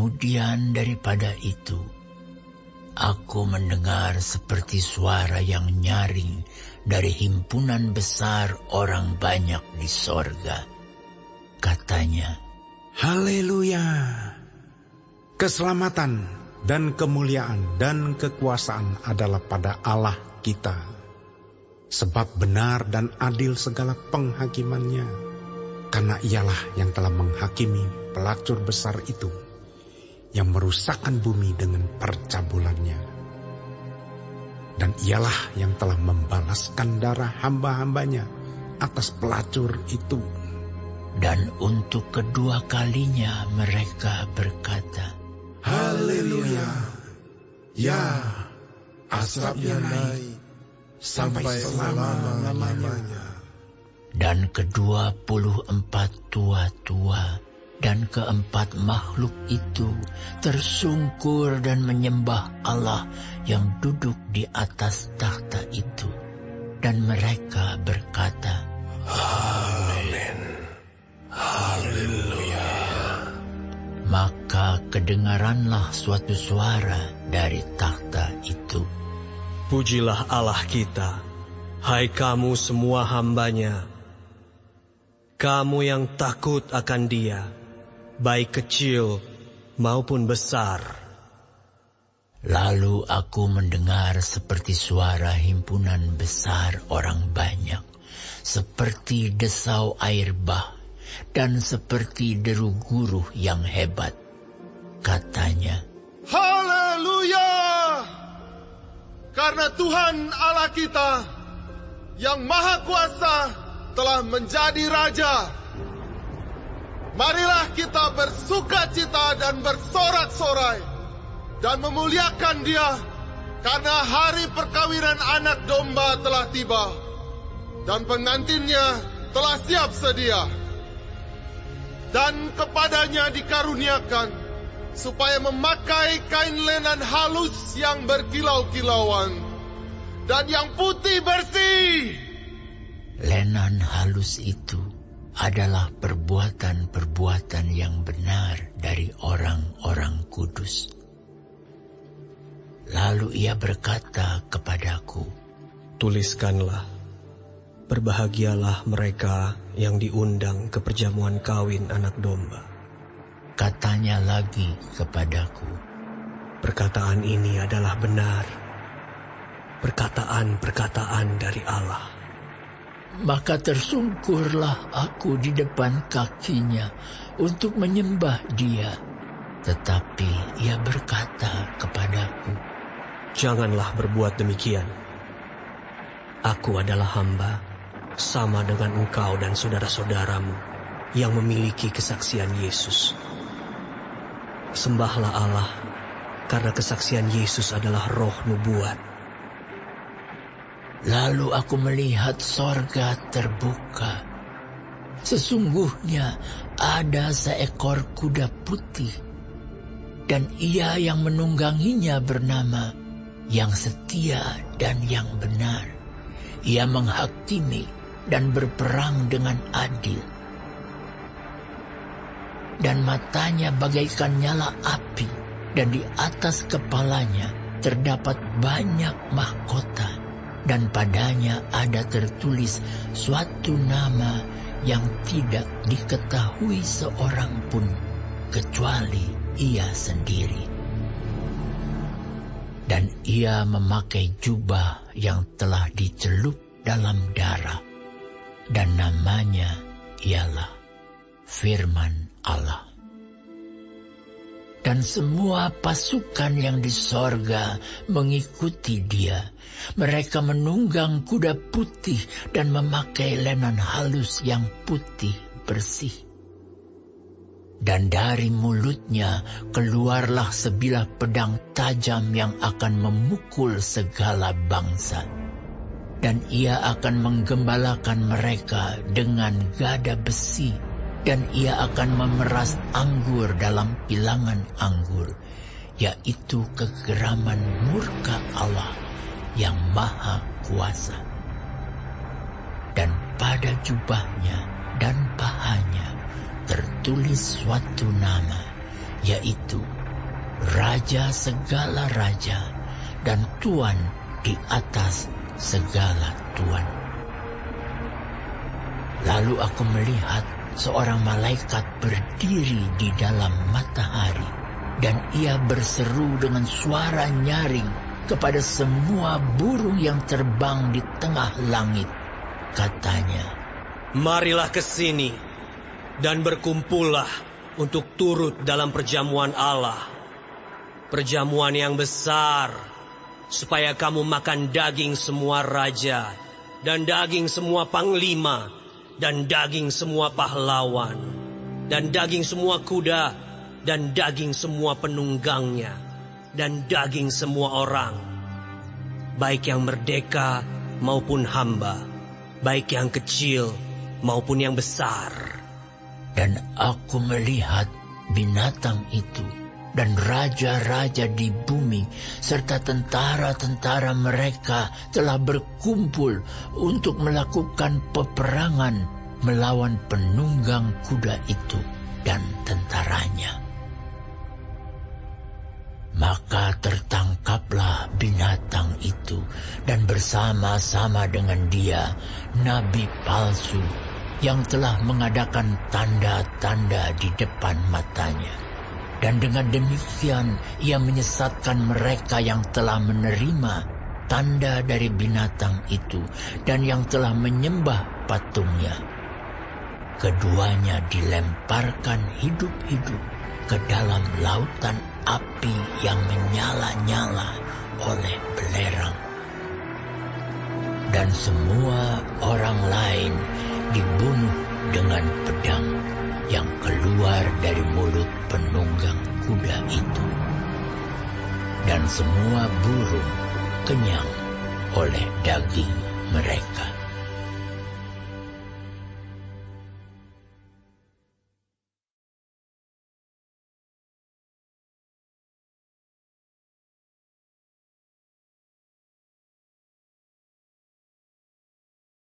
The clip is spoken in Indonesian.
Kemudian daripada itu, aku mendengar seperti suara yang nyaring dari himpunan besar orang banyak di sorga. Katanya, Haleluya! Keselamatan dan kemuliaan dan kekuasaan adalah pada Allah kita. Sebab benar dan adil segala penghakimannya, karena ialah yang telah menghakimi pelacur besar itu, yang merusakkan bumi dengan percabulannya. Dan ialah yang telah membalaskan darah hamba-hambanya atas pelacur itu. dan untuk kedua kalinya mereka berkata, Haleluya! Ya, asapnya naik sampai selama-lamanya. Dan ke-24 tua-tua dan keempat makhluk itu tersungkur dan menyembah Allah yang duduk di atas takhta itu. Dan mereka berkata, Amin. Haleluya. Maka kedengaranlah suatu suara dari takhta itu. Pujilah Allah kita, hai kamu semua hamba-Nya. Kamu yang takut akan Dia, baik kecil maupun besar. Lalu aku mendengar seperti suara himpunan besar orang banyak, seperti desau air bah, dan seperti deru guruh yang hebat. Katanya, Haleluya! Karena Tuhan Allah kita yang Maha Kuasa telah menjadi Raja. Marilah kita bersukacita dan bersorak-sorai dan memuliakan Dia, karena hari perkawinan anak domba telah tiba dan pengantinnya telah siap sedia. Dan kepadanya dikaruniakan supaya memakai kain lenan halus yang berkilau-kilauan dan yang putih bersih. lenan halus itu adalah perbuatan-perbuatan yang benar dari orang-orang kudus. Lalu ia berkata kepadaku, Tuliskanlah, berbahagialah mereka yang diundang ke perjamuan kawin anak domba. katanya lagi kepadaku, Perkataan ini adalah benar, perkataan-perkataan dari Allah. Maka tersungkurlah aku di depan kakinya untuk menyembah Dia. Tetapi ia berkata kepadaku, Janganlah berbuat demikian. Aku adalah hamba, sama dengan engkau dan saudara-saudaramu yang memiliki kesaksian Yesus. Sembahlah Allah, karena kesaksian Yesus adalah roh nubuat. Lalu aku melihat sorga terbuka. Sesungguhnya ada seekor kuda putih, dan ia yang menungganginya bernama Yang Setia dan Yang Benar. Ia menghakimi dan berperang dengan adil. Dan matanya bagaikan nyala api, dan di atas kepalanya terdapat banyak mahkota. Dan padanya ada tertulis suatu nama yang tidak diketahui seorang pun kecuali ia sendiri. Dan ia memakai jubah yang telah dicelup dalam darah, dan namanya ialah Firman Allah. Dan semua pasukan yang di sorga mengikuti Dia. Mereka menunggang kuda putih dan memakai lenan halus yang putih bersih. Dan dari mulutnya keluarlah sebilah pedang tajam yang akan memukul segala bangsa. Dan ia akan menggembalakan mereka dengan gada besi, dan ia akan memeras anggur dalam pilangan anggur, yaitu kegeraman murka Allah yang Maha Kuasa. Dan pada jubahnya dan pahanya tertulis suatu nama, yaitu raja segala raja, dan tuan di atas segala tuan. Lalu aku melihat seorang malaikat berdiri di dalam matahari, dan ia berseru dengan suara nyaring kepada semua burung yang terbang di tengah langit. Katanya, "Marilah ke sini dan berkumpullah untuk turut dalam perjamuan Allah, perjamuan yang besar, supaya kamu makan daging semua raja, dan daging semua panglima, dan daging semua pahlawan, dan daging semua kuda, dan daging semua penunggangnya, dan daging semua orang, baik yang merdeka maupun hamba, baik yang kecil maupun yang besar." Dan aku melihat binatang itu dan raja-raja di bumi serta tentara-tentara mereka telah berkumpul untuk melakukan peperangan melawan penunggang kuda itu dan tentaranya. Maka tertangkaplah binatang itu, dan bersama-sama dengan dia nabi palsu yang telah mengadakan tanda-tanda di depan matanya. Dan dengan demikian ia menyesatkan mereka yang telah menerima tanda dari binatang itu dan yang telah menyembah patungnya. Keduanya dilemparkan hidup-hidup ke dalam lautan api yang menyala-nyala oleh belerang. Dan semua orang lain dibunuh dengan pedang yang keluar dari mulut penunggang kuda itu. Dan semua burung kenyang oleh daging mereka.